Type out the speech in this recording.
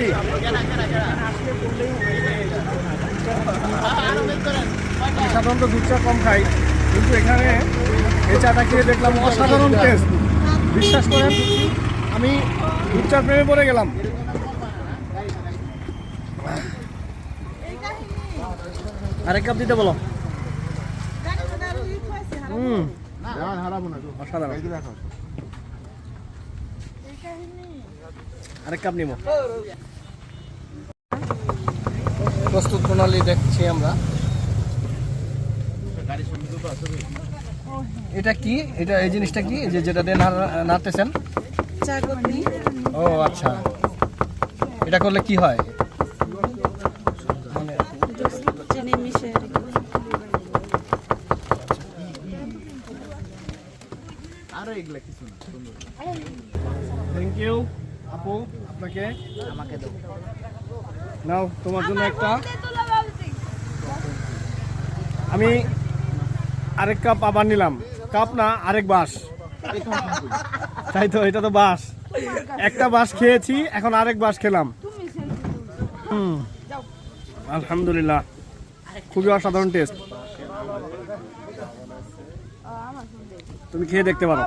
টি। আমি সাধারণত দুধ চা কম খাই, কিন্তু এখানে এই চাটা খেয়ে দেখলাম অসাধারণ টেস্ট। বিশ্বাস করেন, আমি দুধ চার প্রেমে পড়ে গেলাম। আরেক কাপ দিতে বলো। অসাধারণ। আরেক কাপ নিব। প্রস্তুত প্রণালী দেখছি আমরা। এটা কি? এটা এই জিনিসটা কি যেটা দিয়ে নাড়তেছেন? ও আচ্ছা, এটা করলে কি হয়? থ্যাংক ইউ আপু, আপনাকে। আমাকে দাও, নাও তোমার জন্য একটা। আমি আরেক কাপ আবার নিলাম। কাপ না, আরেক বাঁশ। তাই তো, এটা তো বাঁশ। একটা বাঁশ খেয়েছি, এখন আরেক বাঁশ খেলাম। আলহামদুলিল্লাহ, খুবই অসাধারণ টেস্ট। তুমি খেয়ে দেখতে পারো।